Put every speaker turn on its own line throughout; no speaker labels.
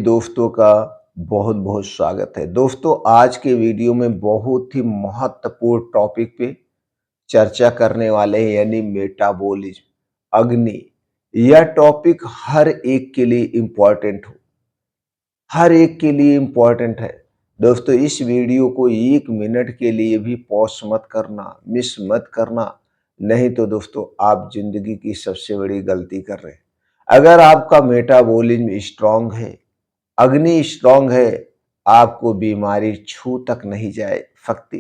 दोस्तों का बहुत बहुत स्वागत है। दोस्तों, आज के वीडियो में बहुत ही महत्वपूर्ण टॉपिक पे चर्चा करने वाले हैं, यानी मेटाबॉलिज्म, अग्नि। यह टॉपिक हर एक के लिए इम्पोर्टेंट हर एक के लिए इम्पोर्टेंट है। दोस्तों, इस वीडियो को 1 मिनट के लिए भी पॉज मत करना, मिस मत करना, नहीं तो दोस्तों आप जिंदगी की सबसे बड़ी गलती कर रहे हैं। अगर आपका मेटाबॉलिज्म स्ट्रांग है, अग्नि स्ट्रांग है, आपको बीमारी छू तक नहीं जाए सकती,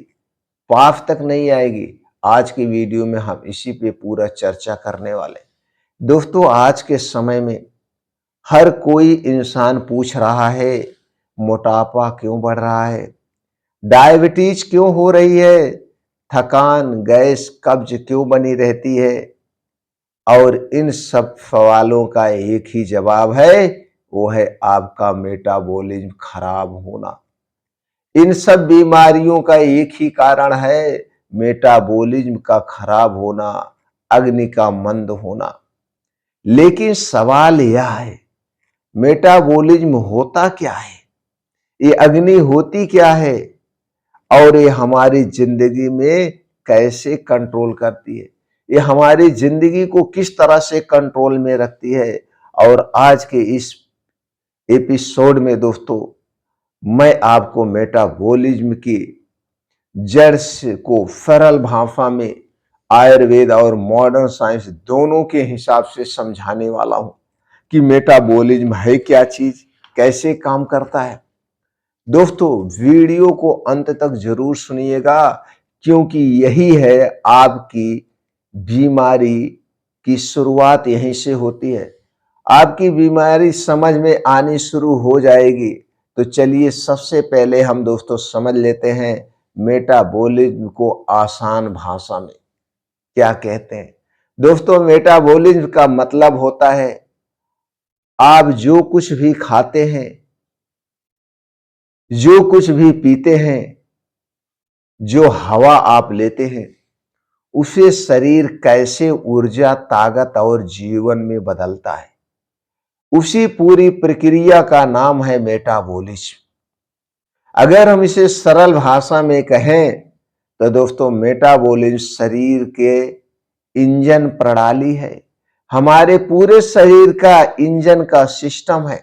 पास तक नहीं आएगी। आज की वीडियो में हम इसी पे पूरा चर्चा करने वाले हैं। दोस्तों, आज के समय में हर कोई इंसान पूछ रहा है, मोटापा क्यों बढ़ रहा है, डायबिटीज क्यों हो रही है, थकान, गैस, कब्ज क्यों बनी रहती है। और इन सब सवालों का एक ही जवाब है, वो है आपका मेटाबॉलिज्म खराब होना। इन सब बीमारियों का एक ही कारण है, मेटाबॉलिज्म का खराब होना, अग्नि का मंद होना। लेकिन सवाल यह है, मेटाबॉलिज्म होता क्या है, ये अग्नि होती क्या है, और ये हमारी जिंदगी में कैसे कंट्रोल करती है, ये हमारी जिंदगी को किस तरह से कंट्रोल में रखती है। और आज के इस एपिसोड में दोस्तों मैं आपको मेटाबॉलिज्म की जड़ को सरल भाषा में आयुर्वेद और मॉडर्न साइंस दोनों के हिसाब से समझाने वाला हूं कि मेटाबॉलिज्म है क्या चीज, कैसे काम करता है। दोस्तों, वीडियो को अंत तक जरूर सुनिएगा, क्योंकि यही है आपकी बीमारी की शुरुआत, यहीं से होती है। आपकी बीमारी समझ में आनी शुरू हो जाएगी। तो चलिए सबसे पहले हम दोस्तों समझ लेते हैं मेटाबॉलिज्म को आसान भाषा में क्या कहते हैं। दोस्तों, मेटाबॉलिज्म का मतलब होता है आप जो कुछ भी खाते हैं, जो कुछ भी पीते हैं, जो हवा आप लेते हैं, उसे शरीर कैसे ऊर्जा, ताकत और जीवन में बदलता है, उसी पूरी प्रक्रिया का नाम है मेटाबॉलिज्म। अगर हम इसे सरल भाषा में कहें तो दोस्तों मेटाबॉलिज्म शरीर के इंजन प्रणाली है, हमारे पूरे शरीर का इंजन का सिस्टम है।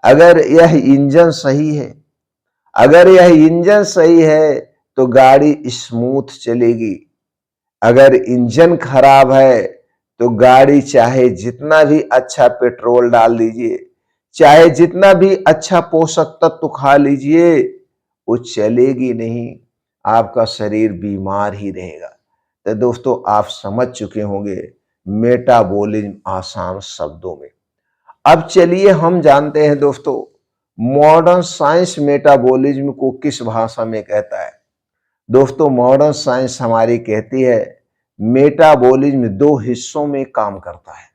अगर यह इंजन सही है, अगर यह इंजन सही है तो गाड़ी स्मूथ चलेगी। अगर इंजन खराब है तो गाड़ी चाहे जितना भी अच्छा पेट्रोल डाल दीजिए, चाहे जितना भी अच्छा पोषक तत्व खा लीजिए, वो चलेगी नहीं, आपका शरीर बीमार ही रहेगा। तो दोस्तों आप समझ चुके होंगे मेटाबॉलिज्म आसान शब्दों में। अब चलिए हम जानते हैं दोस्तों मॉडर्न साइंस मेटाबॉलिज्म को किस भाषा में कहता है। दोस्तों, मॉडर्न साइंस हमारी कहती है मेटाबॉलिज्म 2 हिस्सों में काम करता है।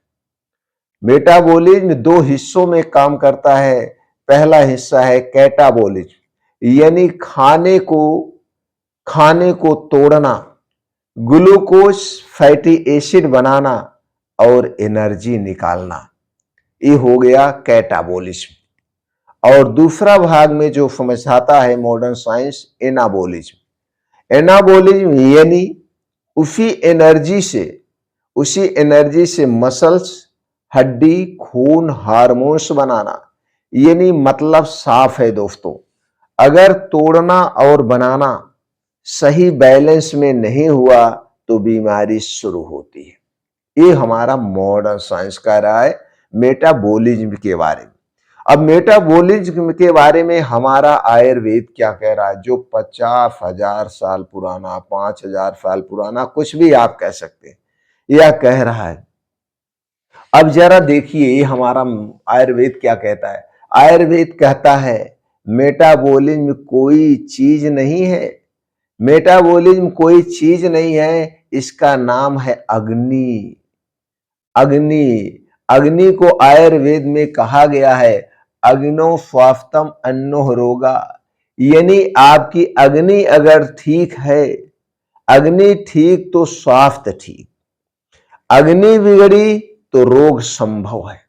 मेटाबॉलिज्म 2 हिस्सों में काम करता है। पहला हिस्सा है कैटाबॉलिज्म, यानी खाने को तोड़ना, ग्लूकोज, फैटी एसिड बनाना और एनर्जी निकालना, ये हो गया कैटाबॉलिज्म। और दूसरा भाग में जो समझाता है मॉडर्न साइंस एनाबॉलिज्म। एनाबॉलिज्म यानी उसी एनर्जी से मसल्स, हड्डी, खून, हार्मोन्स बनाना। यानी मतलब साफ है दोस्तों, अगर तोड़ना और बनाना सही बैलेंस में नहीं हुआ तो बीमारी शुरू होती है। ये हमारा मॉडर्न साइंस कह रहा है मेटाबॉलिज्म के बारे में। अब मेटाबॉलिज्म के बारे में हमारा आयुर्वेद क्या कह रहा है, जो 50,000 साल पुराना, 5,000 साल पुराना, कुछ भी आप कह सकते हैं, यह कह रहा है। अब जरा देखिए ये हमारा आयुर्वेद क्या कहता है। आयुर्वेद कहता है मेटाबॉलिज्म कोई चीज नहीं है, मेटाबॉलिज्म कोई चीज नहीं है, इसका नाम है अग्नि। अग्नि अग्नि को आयुर्वेद में कहा गया है अग्नो स्वास्थ्यम अन्नो रोगा, यानी आपकी अग्नि अगर ठीक है, अग्नि ठीक तो स्वास्थ्य ठीक, अग्नि बिगड़ी तो रोग संभव है।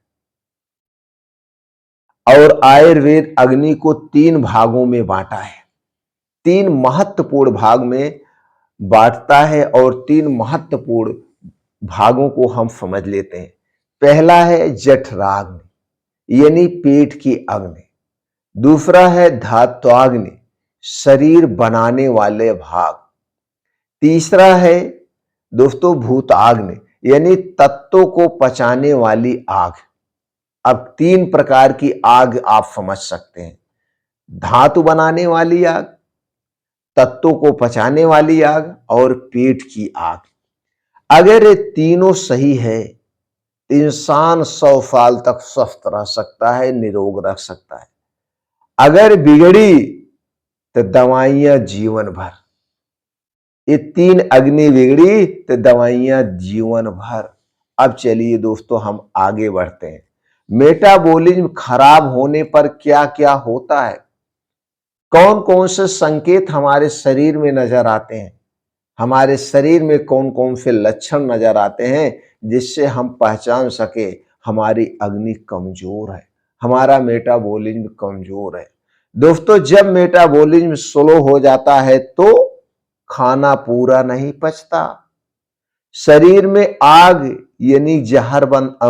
और आयुर्वेद अग्नि को 3 भागों में बांटा है। 3 महत्वपूर्ण भाग में बांटता है और 3 महत्वपूर्ण भागों को हम समझ लेते हैं। पहला है जठराग्नि यानी पेट की अग्नि। दूसरा है धात्वाग्नि, शरीर बनाने वाले भाग। तीसरा है दोस्तों भूताग्नि यानी तत्वों को पचाने वाली आग। अब 3 प्रकार की आग आप समझ सकते हैं। धातु बनाने वाली आग, तत्वों को पचाने वाली आग और पेट की आग। अगर ये तीनों सही है, इंसान 100 साल तक स्वस्थ रह सकता है, निरोग रह सकता है। अगर बिगड़ी तो दवाइयां जीवन भर। ये 3 अग्नि बिगड़ी तो दवाइयां जीवन भर। अब चलिए दोस्तों हम आगे बढ़ते हैं। मेटाबॉलिज्म खराब होने पर क्या क्या होता है, कौन कौन से संकेत हमारे शरीर में नजर आते हैं, हमारे शरीर में कौन कौन से लक्षण नजर आते हैं जिससे हम पहचान सके हमारी अग्नि कमजोर है, हमारा मेटाबॉलिज्म कमजोर है। दोस्तों जब मेटाबॉलिज्म स्लो हो जाता है तो खाना पूरा नहीं पचता, शरीर में आग यानी जहर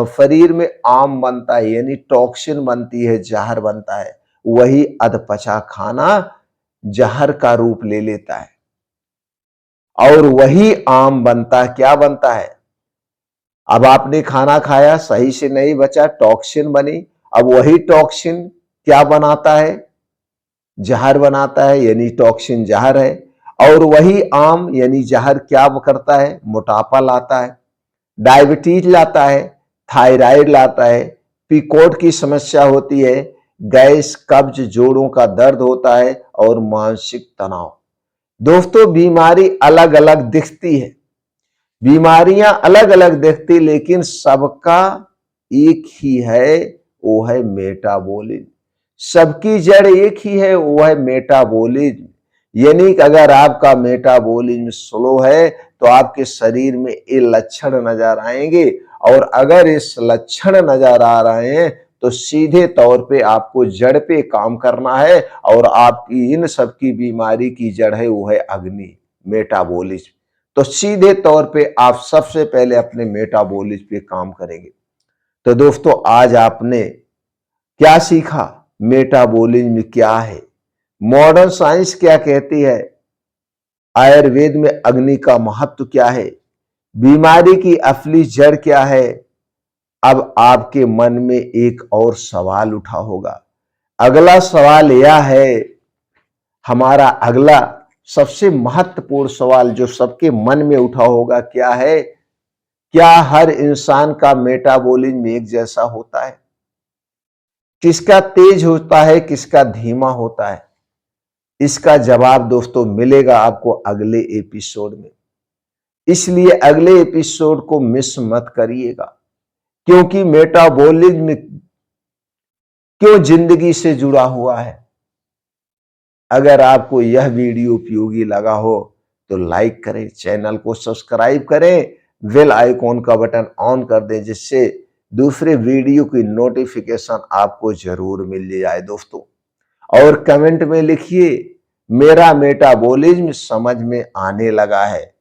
शरीर में आम बनता है यानी टॉक्सिन बनती है, जहर बनता है। वही अधपचा खाना जहर का रूप ले लेता है और वही आम बनता है। क्या बनता है? अब आपने खाना खाया, सही से नहीं बचा, टॉक्सिन बनी। अब वही टॉक्सिन क्या बनाता है? जहर बनाता है यानी टॉक्सिन जहर है। और वही आम यानी जहर क्या करता है? मोटापा लाता है, डायबिटीज लाता है, थायराइड लाता है, पीकोट की समस्या होती है, गैस, कब्ज, जोड़ों का दर्द होता है और मानसिक तनाव। दोस्तों बीमारी अलग अलग दिखती है, बीमारियां अलग अलग दिखती, लेकिन सबका एक ही है, वो है मेटाबॉलिज्म। सबकी जड़ एक ही है, वो है मेटाबॉलिज्म। यानी कि अगर आपका मेटाबॉलिज्म स्लो है तो आपके शरीर में ये लक्षण नजर आएंगे, और अगर इस लक्षण नजर आ रहे हैं तो सीधे तौर पे आपको जड़ पे काम करना है, और आपकी इन सब की बीमारी की जड़ है वो है अग्नि, मेटाबॉलिज्म। तो सीधे तौर पे आप सबसे पहले अपने मेटाबॉलिज्म पे काम करेंगे। तो दोस्तों आज आपने क्या सीखा? मेटाबॉलिज्म क्या है, मॉडर्न साइंस क्या कहती है, आयुर्वेद में अग्नि का महत्व क्या है, बीमारी की असली जड़ क्या है। अब आपके मन में एक और सवाल उठा होगा। अगला सवाल यह है, हमारा अगला सबसे महत्वपूर्ण सवाल जो सबके मन में उठा होगा, क्या है? क्या हर इंसान का मेटाबॉलिज्म एक जैसा होता है? किसका तेज होता है, किसका धीमा होता है? इसका जवाब दोस्तों मिलेगा आपको अगले एपिसोड में, इसलिए अगले एपिसोड को मिस मत करिएगा। क्योंकि मेटाबॉलिज्म क्यों जिंदगी से जुड़ा हुआ है। अगर आपको यह वीडियो उपयोगी लगा हो तो लाइक करें, चैनल को सब्सक्राइब करें, बेल आइकॉन का बटन ऑन कर दें, जिससे दूसरे वीडियो की नोटिफिकेशन आपको जरूर मिल जाए दोस्तों। और कमेंट में लिखिए, मेरा मेटाबॉलिज्म समझ में आने लगा है।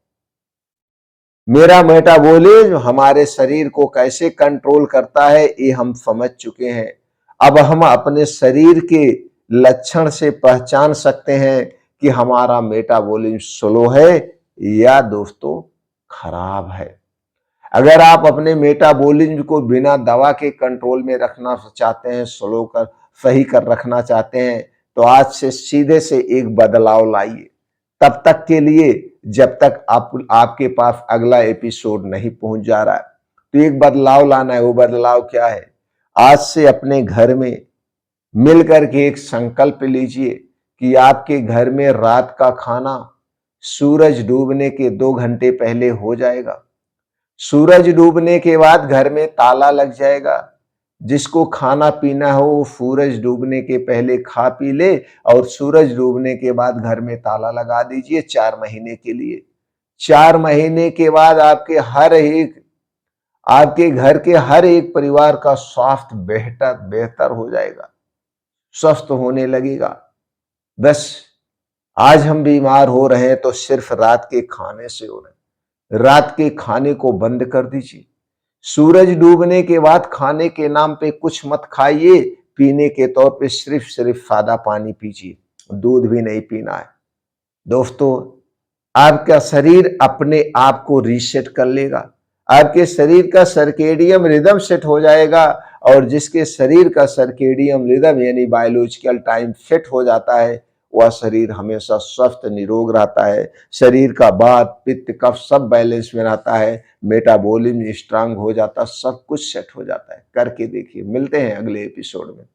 मेरा मेटाबॉलिज्म हमारे शरीर को कैसे कंट्रोल करता है ये हम समझ चुके हैं। अब हम अपने शरीर के लक्षण से पहचान सकते हैं कि हमारा मेटाबॉलिज्म स्लो है या दोस्तों खराब है। अगर आप अपने मेटाबॉलिज्म को बिना दवा के कंट्रोल में रखना चाहते हैं, स्लो कर सही कर रखना चाहते हैं, तो आज से सीधे से एक बदलाव लाइए। तब तक के लिए जब तक आपके पास अगला एपिसोड नहीं पहुंच जा रहा है, तो एक बदलाव लाना है। वो बदलाव क्या है? आज से अपने घर में मिलकर के एक संकल्प लीजिए कि आपके घर में रात का खाना सूरज डूबने के 2 घंटे पहले हो जाएगा। सूरज डूबने के बाद घर में ताला लग जाएगा। जिसको खाना पीना हो वो सूरज डूबने के पहले खा पी ले, और सूरज डूबने के बाद घर में ताला लगा दीजिए 4 महीने के लिए। 4 महीने के बाद आपके घर के हर एक परिवार का स्वास्थ्य बेहतर हो जाएगा। स्वस्थ होने लगेगा। बस आज हम बीमार हो रहे हैं तो सिर्फ रात के खाने से हो रहे हैं। रात के खाने को बंद कर दीजिए। सूरज डूबने के बाद खाने के नाम पे कुछ मत खाइए। पीने के तौर पे सिर्फ सादा पानी पीजिए, दूध भी नहीं पीना है। दोस्तों, आपका शरीर अपने आप को रीसेट कर लेगा। आपके शरीर का सर्केडियम रिदम सेट हो जाएगा, और जिसके शरीर का सर्केडियम रिदम यानी बायोलॉजिकल टाइम फिट हो जाता है, वह शरीर हमेशा स्वस्थ निरोग रहता है। शरीर का वात पित्त कफ सब बैलेंस में रहता है। मेटाबॉलिज्म स्ट्रांग हो जाता, सब कुछ सेट हो जाता है। करके देखिए। मिलते हैं अगले एपिसोड में।